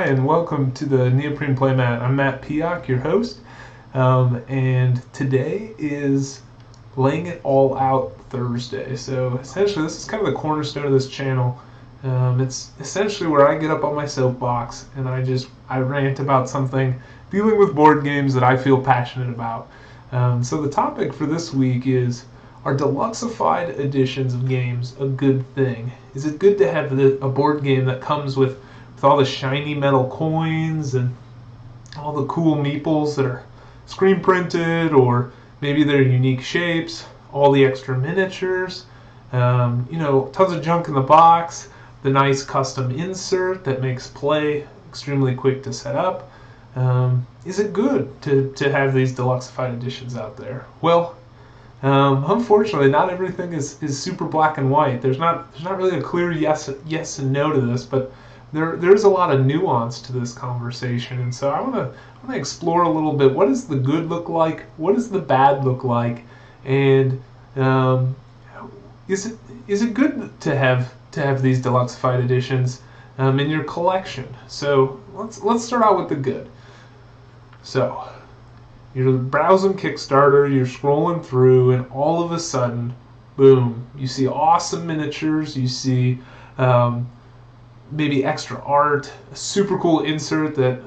and welcome to the Neoprene Playmat. I'm Matt Piak, your host, and today is Laying It All Out Thursday. So essentially, this is kind of the cornerstone of this channel. It's essentially where I get up on my soapbox and I rant about something dealing with board games that I feel passionate about. So the topic for this week is, are deluxified editions of games a good thing? Is it good to have a board game that comes with all the shiny metal coins and all the cool meeples that are screen printed, or maybe they're unique shapes, all the extra miniatures, tons of junk in the box, the nice custom insert that makes play extremely quick to set up? Is it good to have these deluxified editions out there? Well, unfortunately, not everything is super black and white. There's not really a clear yes and no to this, but there's a lot of nuance to this conversation, and so I want to explore a little bit. What does the good look like? What does the bad look like? And is it good to have these deluxified editions in your collection? So let's start out with the good. So you're browsing Kickstarter, you're scrolling through, and all of a sudden, boom, you see awesome miniatures, you see maybe extra art, a super cool insert that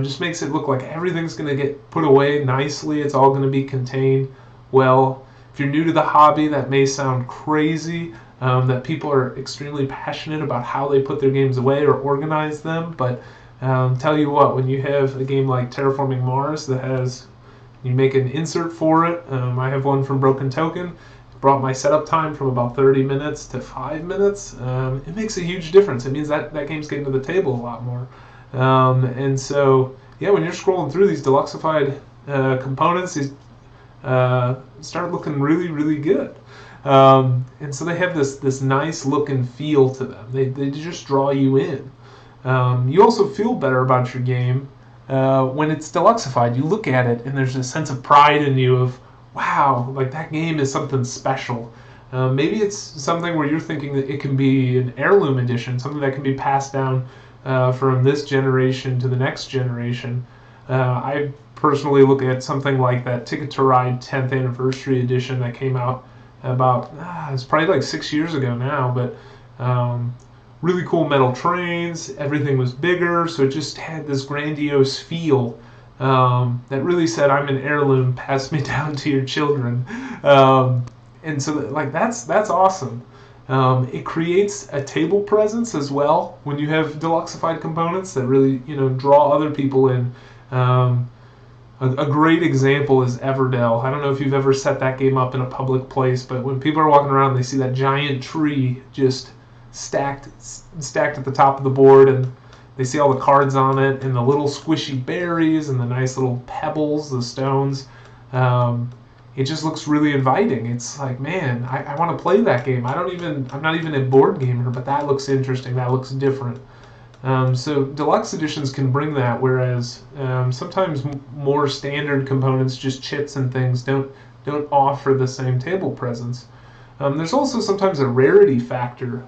just makes it look like everything's going to get put away nicely, it's all going to be contained. Well, if you're new to the hobby, that may sound crazy, that people are extremely passionate about how they put their games away or organize them, but tell you what, when you have a game like Terraforming Mars that has, you make an insert for it, I have one from Broken Token, brought my setup time from about 30 minutes to 5 minutes. It makes a huge difference. It means that game's getting to the table a lot more. And so, yeah, when you're scrolling through these deluxified components, these start looking really, really good. And so they have this nice look and feel to them. They just draw you in. You also feel better about your game when it's deluxified. You look at it and there's a sense of pride in you of, wow, like that game is something special. Maybe it's something where you're thinking that it can be an heirloom edition, something that can be passed down from this generation to the next generation. I personally look at something like that Ticket to Ride 10th Anniversary Edition that came out about, it's probably like 6 years ago now, but really cool metal trains, everything was bigger, so it just had this grandiose feel. That really said, I'm an heirloom, pass me down to your children. And so like that's awesome. It creates a table presence as well when you have deluxified components that really draw other people in. A great example is Everdell. I don't know if you've ever set that game up in a public place, but when people are walking around, they see that giant tree just stacked at the top of the board, and they see all the cards on it, and the little squishy berries, and the nice little pebbles, the stones. It just looks really inviting. It's like, man, I want to play that game. I'm not even a board gamer, but that looks interesting. That looks different. So deluxe editions can bring that, whereas sometimes more standard components, just chits and things, don't offer the same table presence. There's also sometimes a rarity factor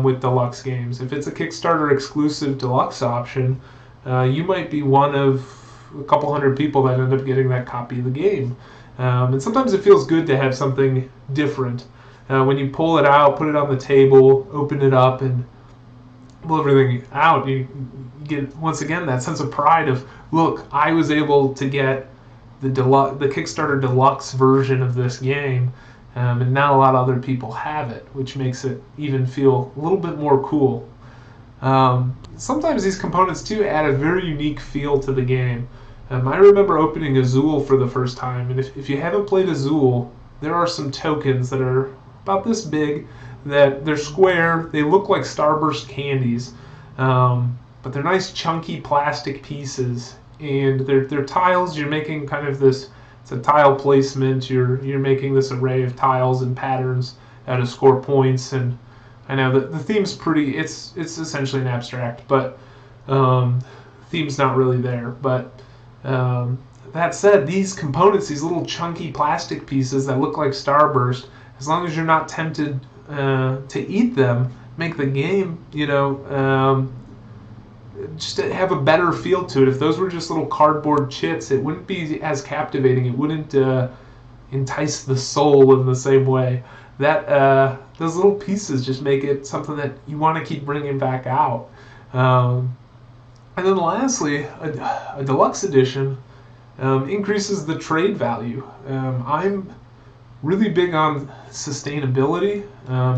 with deluxe games. If it's a Kickstarter exclusive deluxe option, you might be one of a couple hundred people that end up getting that copy of the game. And sometimes it feels good to have something different. When you pull it out, put it on the table, open it up, and pull everything out, you get, once again, that sense of pride of, look, I was able to get the Kickstarter deluxe version of this game. And not a lot of other people have it, which makes it even feel a little bit more cool. Sometimes these components, too, add a very unique feel to the game. I remember opening Azul for the first time, and if you haven't played Azul, there are some tokens that are about this big, that they're square, they look like Starburst candies, but they're nice chunky plastic pieces, and they're tiles. You're making kind of this, it's a tile placement. You're making this array of tiles and patterns to score points. And I know that the theme's pretty. It's essentially an abstract, but theme's not really there. But that said, these components, these little chunky plastic pieces that look like Starburst, as long as you're not tempted to eat them, make the game just to have a better feel to it. If those were just little cardboard chits, it wouldn't be as captivating. It wouldn't entice the soul in the same way. That those little pieces just make it something that you want to keep bringing back out. And then lastly, a deluxe edition increases the trade value. I'm really big on sustainability,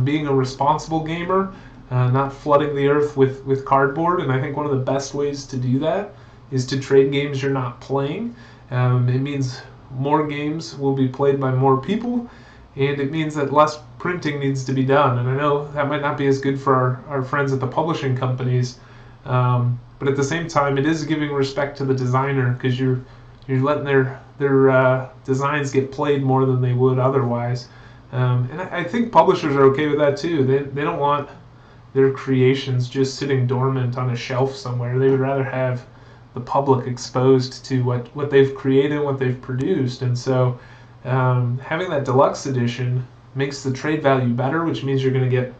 being a responsible gamer, not flooding the earth with cardboard, and I think one of the best ways to do that is to trade games you're not playing. It means more games will be played by more people, and it means that less printing needs to be done. And I know that might not be as good for our friends at the publishing companies, but at the same time, it is giving respect to the designer, because you're letting their designs get played more than they would otherwise. And I think publishers are okay with that too. They don't want their creations just sitting dormant on a shelf somewhere. They would rather have the public exposed to what they've created, what they've produced. And so having that deluxe edition makes the trade value better, which means you're going to get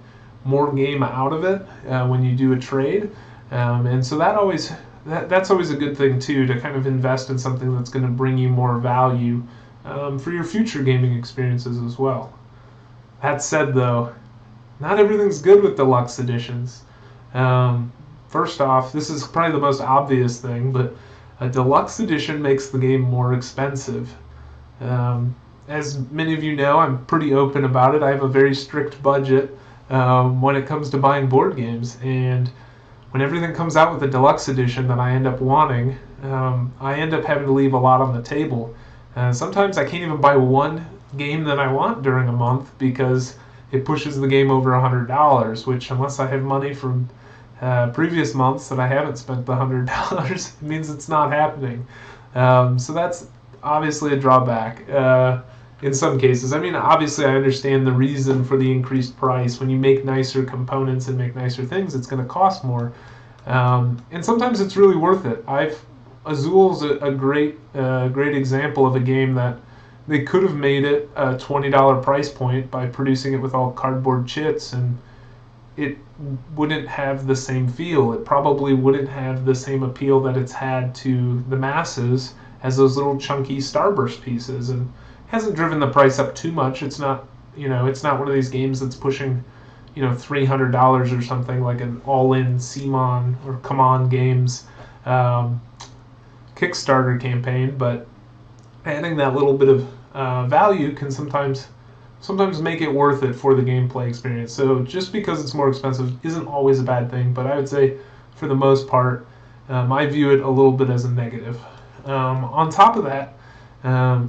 more game out of it when you do a trade. And so that's always a good thing too, to kind of invest in something that's going to bring you more value for your future gaming experiences as well. That said though, not everything's good with deluxe editions. First off, this is probably the most obvious thing, but a deluxe edition makes the game more expensive. As many of you know, I'm pretty open about it. I have a very strict budget when it comes to buying board games, and when everything comes out with a deluxe edition that I end up wanting, I end up having to leave a lot on the table. Sometimes I can't even buy one game that I want during a month because it pushes the game over $100, which, unless I have money from previous months that I haven't spent the $100, it means it's not happening. So that's obviously a drawback in some cases. I mean, obviously I understand the reason for the increased price. When you make nicer components and make nicer things, it's going to cost more. And sometimes it's really worth it. Azul's a great example of a game that they could have made it a $20 price point by producing it with all cardboard chits, and it wouldn't have the same feel. It probably wouldn't have the same appeal that it's had to the masses as those little chunky Starburst pieces, and hasn't driven the price up too much. It's not one of these games that's pushing $300 or something like an all-in CMON or Come On Games Kickstarter campaign, but adding that little bit of value can sometimes make it worth it for the gameplay experience. So just because it's more expensive isn't always a bad thing, but I would say for the most part, I view it a little bit as a negative. On top of that,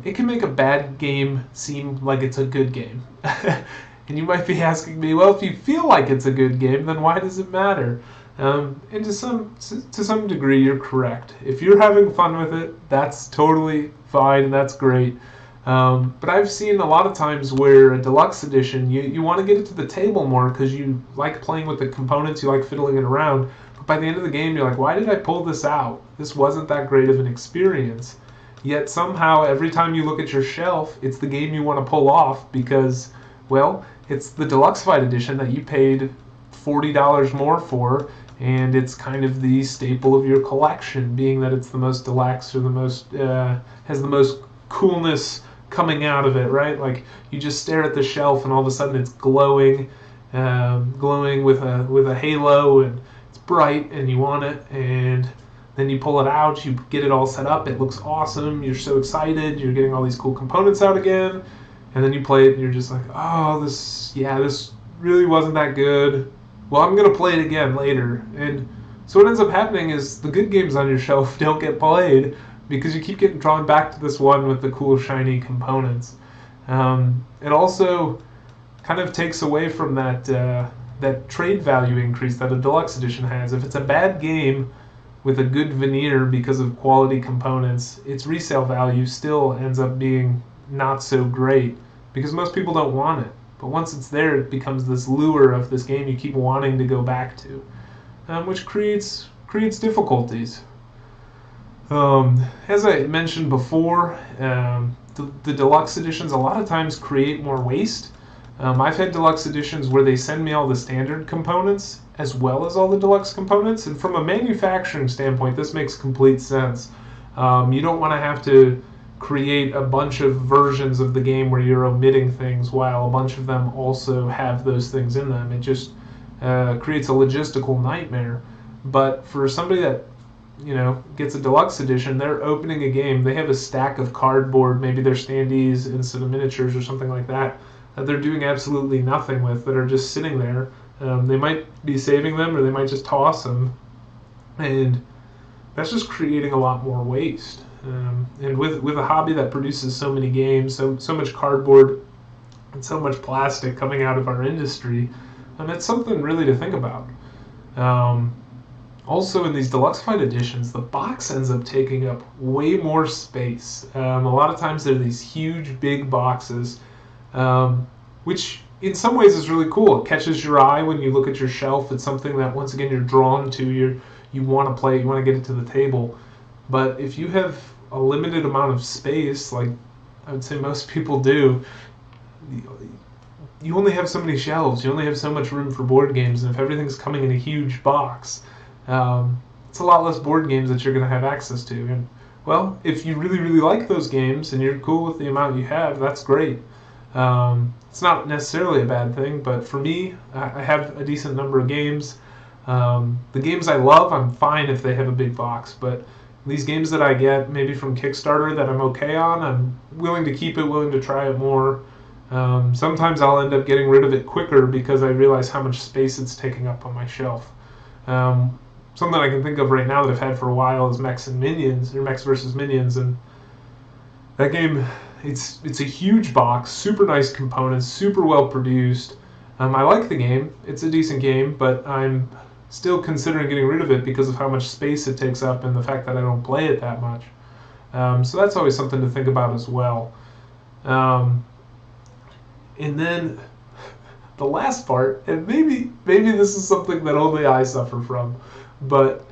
it can make a bad game seem like it's a good game. And you might be asking me, well, if you feel like it's a good game, then why does it matter? And to some degree, you're correct. If you're having fun with it, that's totally fine, and that's great. But I've seen a lot of times where a deluxe edition, you want to get it to the table more because you like playing with the components, you like fiddling it around. But by the end of the game, you're like, why did I pull this out? This wasn't that great of an experience. Yet somehow, every time you look at your shelf, it's the game you want to pull off because, well, it's the Deluxified edition that you paid $40 more for, and it's kind of the staple of your collection, being that it's the most deluxe or the most has the most coolness coming out of it, right? Like, you just stare at the shelf and all of a sudden it's glowing with a halo, and it's bright and you want it, and then you pull it out, you get it all set up, it looks awesome, you're so excited, you're getting all these cool components out again, and then you play it and you're just like, oh, this really wasn't that good. Well, I'm going to play it again later. And so what ends up happening is the good games on your shelf don't get played because you keep getting drawn back to this one with the cool, shiny components. It also kind of takes away from that trade value increase that a deluxe edition has. If it's a bad game with a good veneer because of quality components, its resale value still ends up being not so great because most people don't want it. But once it's there, it becomes this lure of this game you keep wanting to go back to, which creates difficulties. As I mentioned before, the deluxe editions a lot of times create more waste. I've had deluxe editions where they send me all the standard components as well as all the deluxe components, and from a manufacturing standpoint, this makes complete sense. You don't want to have to create a bunch of versions of the game where you're omitting things while a bunch of them also have those things in them. It just creates a logistical nightmare. But for somebody that gets a deluxe edition, they're opening a game, they have a stack of cardboard, maybe they're standees instead of miniatures or something like that they're doing absolutely nothing with, that are just sitting there. They might be saving them, or they might just toss them, and that's just creating a lot more waste. And with a hobby that produces so many games, so much cardboard, and so much plastic coming out of our industry, it's something really to think about. Also, in these Deluxified editions, the box ends up taking up way more space. A lot of times they're these huge, big boxes, which in some ways is really cool. It catches your eye when you look at your shelf. It's something that, once again, you're drawn to. You want to play. You want to get it to the table. But if you have a limited amount of space, like I would say most people do, you only have so many shelves. You only have so much room for board games. And if everything's coming in a huge box, it's a lot less board games that you're going to have access to. And, well, if you really, really like those games and you're cool with the amount you have, that's great. It's not necessarily a bad thing, but for me, I have a decent number of games. The games I love, I'm fine if they have a big box, but these games that I get, maybe from Kickstarter, that I'm okay on, I'm willing to keep it, willing to try it more. Sometimes I'll end up getting rid of it quicker because I realize how much space it's taking up on my shelf. Something I can think of right now that I've had for a while is Mechs and Minions, or Mechs vs. Minions, and that game, it's a huge box, super nice components, super well produced. I like the game. It's a decent game, but I'm still considering getting rid of it because of how much space it takes up and the fact that I don't play it that much. So that's always something to think about as well. And then the last part, and maybe this is something that only I suffer from, but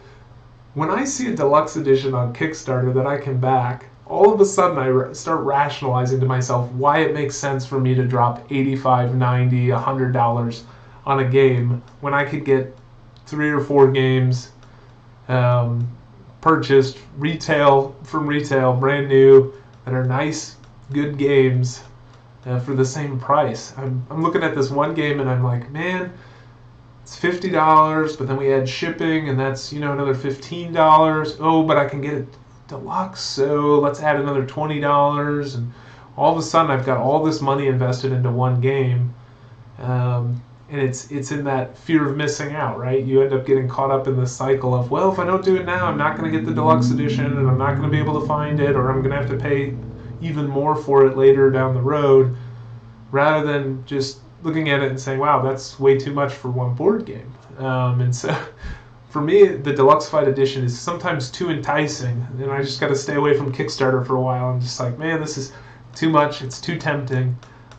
when I see a deluxe edition on Kickstarter that I can back, all of a sudden I start rationalizing to myself why it makes sense for me to drop $85, $90, $100 on a game when I could get 3 or 4 games purchased from retail, brand new, that are nice, good games for the same price. I'm looking at this one game and I'm like, man, it's $50, but then we add shipping and that's another $15. Oh, but I can get it deluxe, so let's add another $20, and all of a sudden I've got all this money invested into one game, and it's in that fear of missing out, right? You end up getting caught up in this cycle of, well, if I don't do it now, I'm not going to get the deluxe edition, and I'm not going to be able to find it, or I'm going to have to pay even more for it later down the road, rather than just looking at it and saying, wow, that's way too much for one board game. And so for me, the Deluxified edition is sometimes too enticing, and I just got to stay away from Kickstarter for a while. I'm just like, man, this is too much. It's too tempting.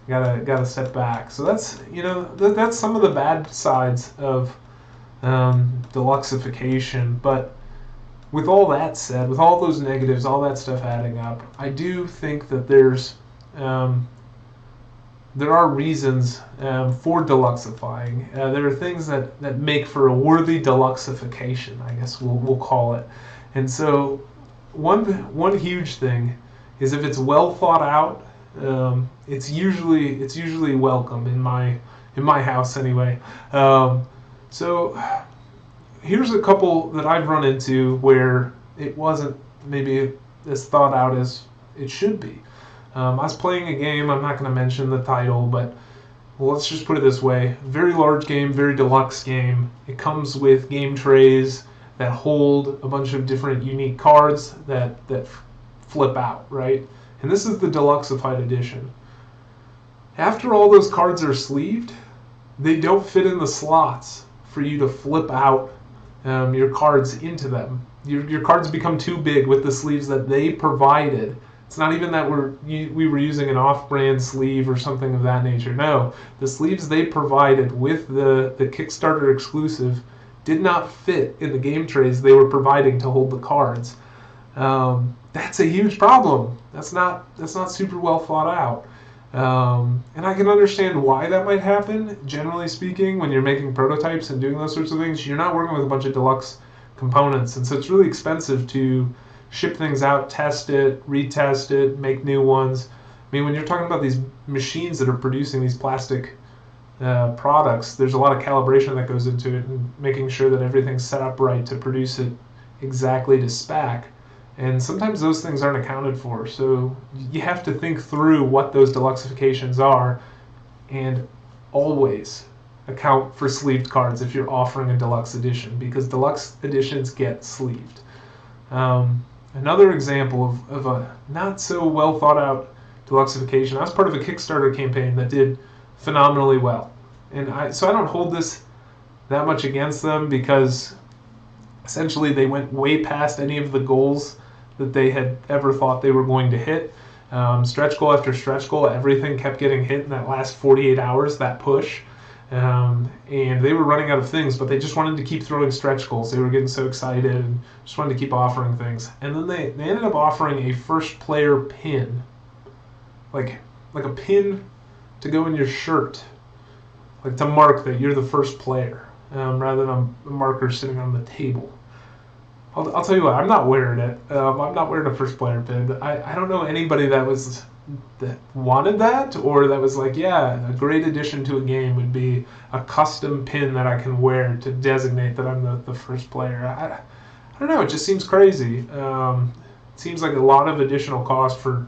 Gotta step back. So that's that's some of the bad sides of Deluxification. But with all that said, with all those negatives, all that stuff adding up, I do think that there are reasons for deluxifying. There are things that make for a worthy deluxification, I guess we'll call it. And so one huge thing is if it's well thought out, it's usually welcome in my house anyway. So here's a couple that I've run into where it wasn't maybe as thought out as it should be. I was playing a game, I'm not going to mention the title, but let's just put it this way. Very large game, very deluxe game. It comes with game trays that hold a bunch of different unique cards that flip out, right? And this is the Deluxified edition. After all those cards are sleeved, they don't fit in the slots for you to flip out your cards into them. Your cards become too big with the sleeves that they provided. It's not even that we were using an off-brand sleeve or something of that nature. No, the sleeves they provided with the Kickstarter exclusive did not fit in the game trays they were providing to hold the cards. That's a huge problem. That's not super well thought out. And I can understand why that might happen. Generally speaking, when you're making prototypes and doing those sorts of things, you're not working with a bunch of deluxe components, and so it's really expensive to ship things out, test it, retest it, make new ones. I mean, when you're talking about these machines that are producing these plastic products, there's a lot of calibration that goes into it and making sure that everything's set up right to produce it exactly to spec. And sometimes those things aren't accounted for. So you have to think through what those deluxifications are and always account for sleeved cards if you're offering a deluxe edition, because deluxe editions get sleeved. Another example of a not so well thought out deluxification, I was part of a Kickstarter campaign that did phenomenally well. And so I don't hold this that much against them, because essentially they went way past any of the goals that they had ever thought they were going to hit. Stretch goal after stretch goal, everything kept getting hit in that last 48 hours, that push. And they were running out of things, but they just wanted to keep throwing stretch goals. They were getting so excited and just wanted to keep offering things. And then they ended up offering a first player pin, like a pin to go in your shirt, like to mark that you're the first player, rather than a marker sitting on the table. I'll tell you what, I'm not wearing it. I'm not wearing a first player pin. I don't know anybody that wanted that, or that was like, yeah, a great addition to a game would be a custom pin that I can wear to designate that I'm the first player. I don't know, it just seems crazy. It seems like a lot of additional cost for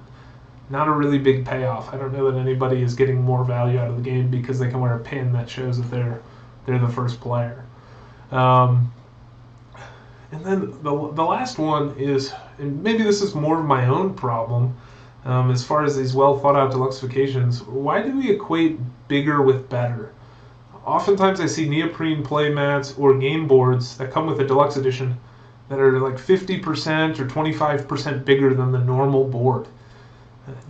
not a really big payoff. I don't know that anybody is getting more value out of the game because they can wear a pin that shows that they're the first player. And then the last one is, and maybe this is more of my own problem, as far as these well thought out deluxifications, why do we equate bigger with better? Oftentimes I see neoprene playmats or game boards that come with a deluxe edition that are like 50% or 25% bigger than the normal board.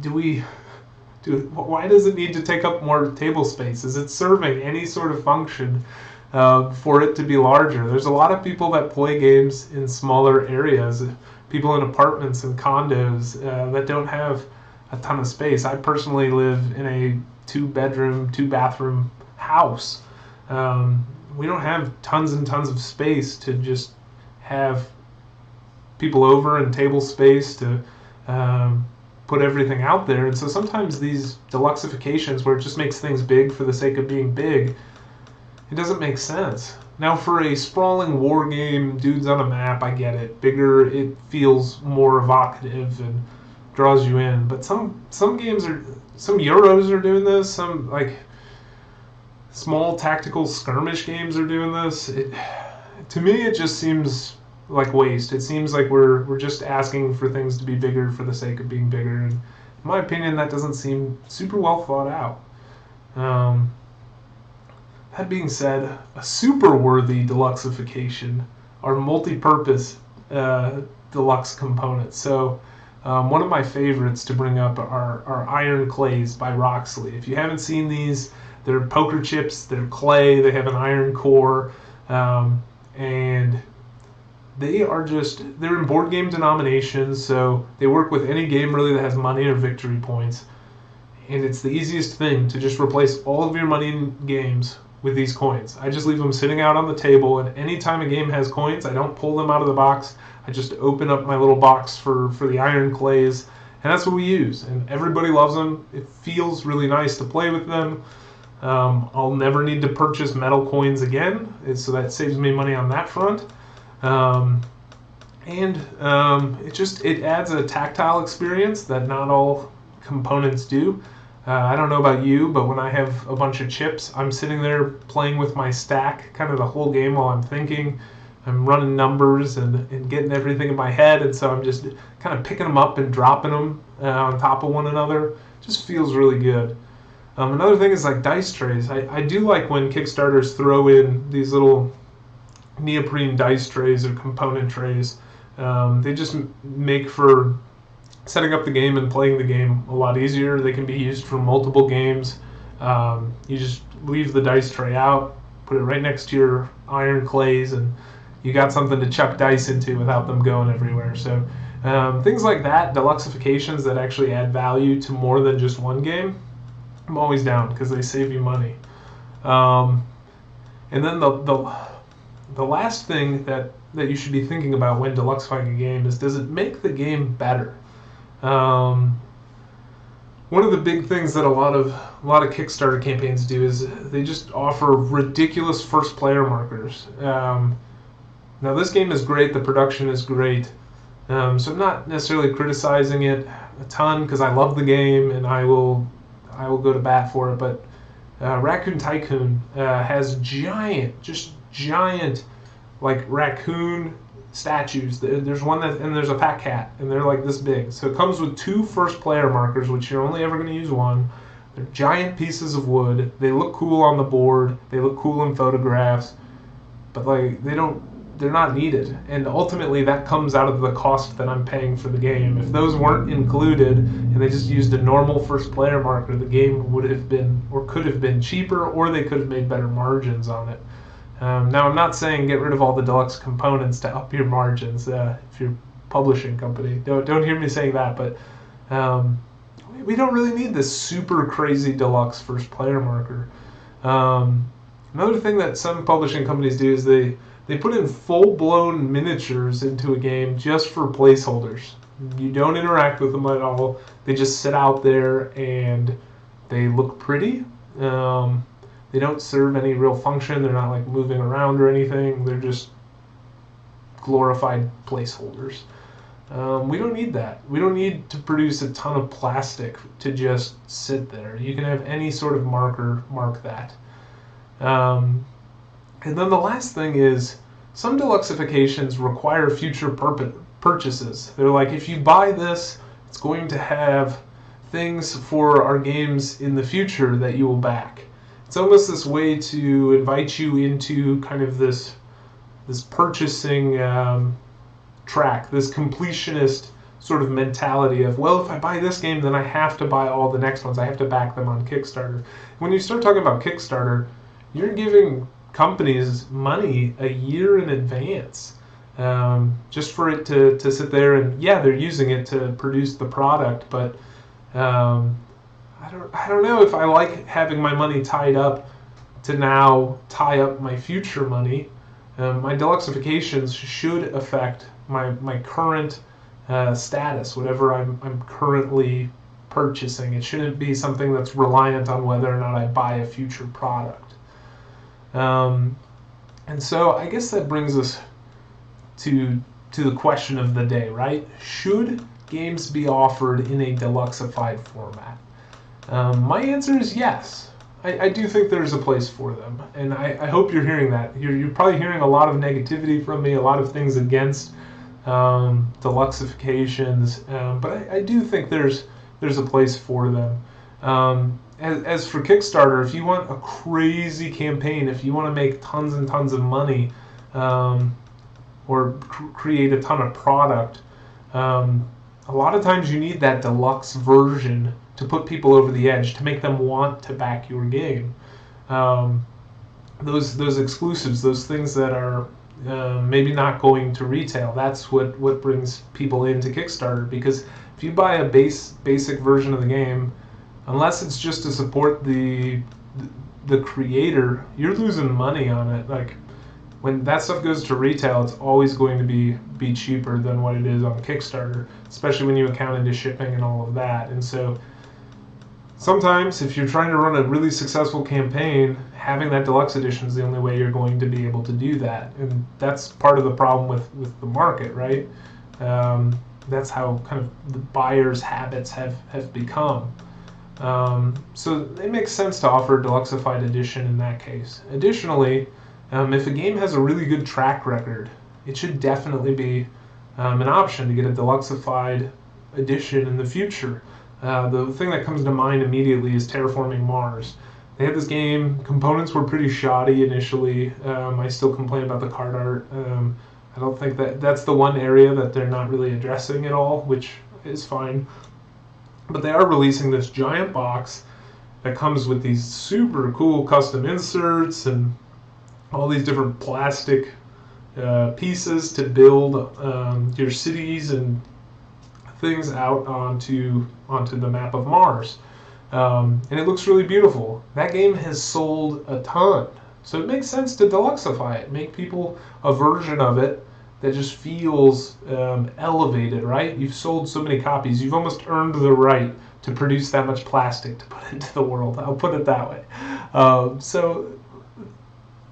Why does it need to take up more table space? Is it serving any sort of function for it to be larger? There's a lot of people that play games in smaller areas, people in apartments and condos that don't have a ton of space. I personally live in a 2-bedroom, 2-bathroom house. We don't have tons and tons of space to just have people over and table space to put everything out there. And so sometimes these deluxifications, where it just makes things big for the sake of being big, it doesn't make sense. Now, for a sprawling war game, dudes on a map, I get it. Bigger, it feels more evocative and draws you in. But some games some Euros are doing this. Some like small tactical skirmish games are doing this. To me, it just seems like waste. It seems like we're just asking for things to be bigger for the sake of being bigger. And in my opinion, that doesn't seem super well thought out. That being said, a super worthy deluxification are multi-purpose deluxe components. So one of my favorites to bring up are iron clays by Roxley. If you haven't seen these, they're poker chips, they're clay, they have an iron core, and they're in board game denominations, so they work with any game really that has money or victory points. And it's the easiest thing to just replace all of your money in games with these coins. I just leave them sitting out on the table, and anytime a game has coins, I don't pull them out of the box. I just open up my little box for the iron clays, and that's what we use. And everybody loves them. It feels really nice to play with them. I'll never need to purchase metal coins again, so that saves me money on that front. It adds a tactile experience that not all components do. I don't know about you, but when I have a bunch of chips, I'm sitting there playing with my stack kind of the whole game while I'm thinking. I'm running numbers and getting everything in my head, and so I'm just kind of picking them up and dropping them on top of one another. Just feels really good. Another thing is like dice trays. I do like when Kickstarters throw in these little neoprene dice trays or component trays. They just make for setting up the game and playing the game a lot easier. They can be used for multiple games. You just leave the dice tray out, put it right next to your iron clays, and you got something to chuck dice into without them going everywhere. So things like that, deluxifications that actually add value to more than just one game, I'm always down because they save you money. And then the last thing that you should be thinking about when deluxifying a game is, does it make the game better? One of the big things that a lot of Kickstarter campaigns do is they just offer ridiculous first player markers. Now this game is great, the production is great, so I'm not necessarily criticizing it a ton because I love the game and I will go to bat for it. But Raccoon Tycoon has giant like raccoon statues. There's one and there's a fat cat, and they're like this big. So it comes with 2 first player markers, which you're only ever going to use one. They're giant pieces of wood. They look cool on the board. They look cool in photographs, but like they're not needed. And ultimately that comes out of the cost that I'm paying for the game. If those weren't included and they just used a normal first player marker, the game would have been, or could have been, cheaper, or they could have made better margins on it. Now, I'm not saying get rid of all the deluxe components to up your margins if you're a publishing company. Don't hear me saying that, but we don't really need this super crazy deluxe first player marker. Another thing that some publishing companies do is they put in full-blown miniatures into a game just for placeholders. You don't interact with them at all. They just sit out there and they look pretty. They don't serve any real function. They're not like moving around or anything. They're just glorified placeholders. We don't need that. We don't need to produce a ton of plastic to just sit there. You can have any sort of marker mark that. And then the last thing is, some deluxifications require future purchases. They're like, if you buy this, it's going to have things for our games in the future that you will back. It's almost this way to invite you into kind of this purchasing track, this completionist sort of mentality of, well, if I buy this game, then I have to buy all the next ones. I have to back them on Kickstarter. When you start talking about Kickstarter, you're giving companies money a year in advance, just for it to sit there, and yeah, they're using it to produce the product, but I don't know if I like having my money tied up to now tie up my future money. My deluxifications should affect my current status, whatever I'm currently purchasing. It shouldn't be something that's reliant on whether or not I buy a future product. And so I guess that brings us to the question of the day, right? Should games be offered in a deluxified format? My answer is yes. I do think there's a place for them, and I hope you're hearing that. You're probably hearing a lot of negativity from me, a lot of things against deluxifications, but I do think there's a place for them. As for Kickstarter, if you want a crazy campaign, if you want to make tons and tons of money, or create a ton of product, a lot of times you need that deluxe version to put people over the edge, to make them want to back your game. Those exclusives, those things that are maybe not going to retail, that's what brings people into Kickstarter. Because if you buy a basic version of the game, unless it's just to support the creator, you're losing money on it. Like, when that stuff goes to retail, it's always going to be cheaper than what it is on Kickstarter, especially when you account into shipping and all of that. And so sometimes if you're trying to run a really successful campaign, having that deluxe edition is the only way you're going to be able to do that. And that's part of the problem with the market, right? That's how kind of the buyers' habits have become. So it makes sense to offer a deluxified edition in that case. Additionally, if a game has a really good track record, it should definitely be an option to get a deluxified edition in the future. The thing that comes to mind immediately is Terraforming Mars. They had this game, components were pretty shoddy initially. I still complain about the card art. I don't think that's the one area that they're not really addressing at all, which is fine. But they are releasing this giant box that comes with these super cool custom inserts and all these different plastic pieces to build your cities and things out onto the map of Mars. And it looks really beautiful. That game has sold a ton. So it makes sense to deluxify it, make people a version of it that just feels elevated, right? You've sold so many copies, you've almost earned the right to produce that much plastic to put into the world. I'll put it that way. So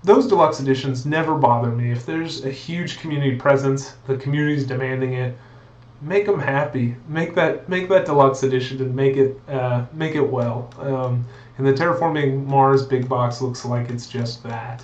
those deluxe editions never bother me. If there's a huge community presence, the community's demanding it, make them happy. Make that deluxe edition and make it well. And the Terraforming Mars big box looks like it's just that.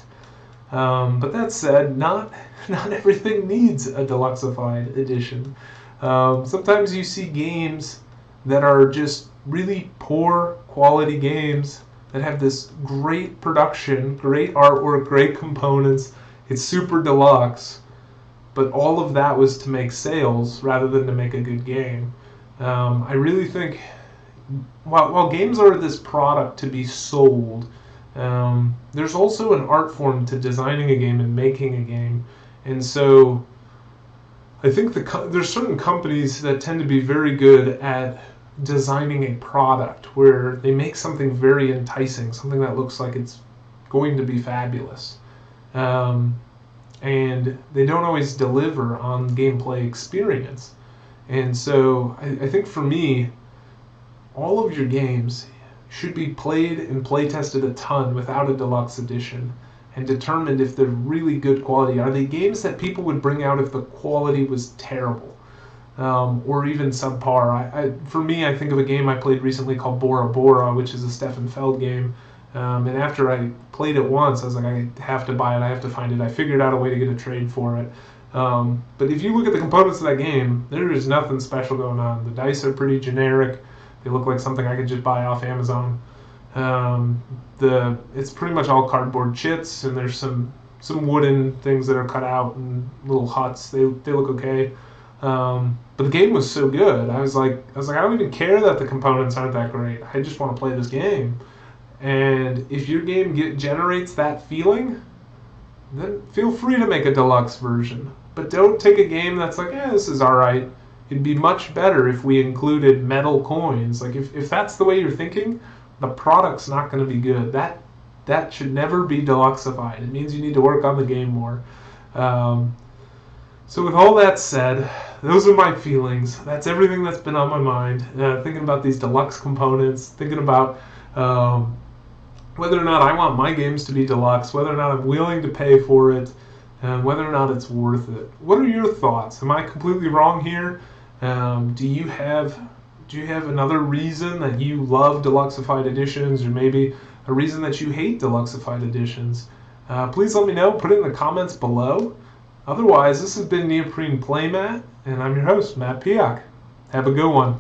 But that said, not everything needs a deluxified edition. Sometimes you see games that are just really poor quality games that have this great production, great artwork, great components. It's super deluxe, but all of that was to make sales rather than to make a good game. I really think while games are this product to be sold, there's also an art form to designing a game and making a game. And so I think there's certain companies that tend to be very good at designing a product where they make something very enticing, something that looks like it's going to be fabulous. And they don't always deliver on gameplay experience. And so I think for me, all of your games should be played and play tested a ton without a deluxe edition and determined if they're really good quality. Are they games that people would bring out if the quality was terrible or even subpar? For me, I think of a game I played recently called Bora Bora, which is a Stefan Feld game. And after I played it once, I was like, I have to buy it, I have to find it. I figured out a way to get a trade for it. But if you look at the components of that game, there is nothing special going on. The dice are pretty generic. They look like something I could just buy off Amazon. It's pretty much all cardboard chits, and there's some wooden things that are cut out and little huts. They look okay. But the game was so good. I was like, I don't even care that the components aren't that great. I just want to play this game. And if your game generates that feeling, then feel free to make a deluxe version. But don't take a game that's like, this is all right. It'd be much better if we included metal coins. Like if that's the way you're thinking, the product's not going to be good. That should never be deluxified. It means you need to work on the game more. So with all that said, those are my feelings. That's everything that's been on my mind. Thinking about these deluxe components, thinking about whether or not I want my games to be deluxe, whether or not I'm willing to pay for it, and whether or not it's worth it. What are your thoughts? Am I completely wrong here? Do you have another reason that you love deluxified editions, or maybe a reason that you hate deluxified editions? Please let me know. Put it in the comments below. Otherwise, this has been Neoprene Playmat, and I'm your host, Matt Piak. Have a good one.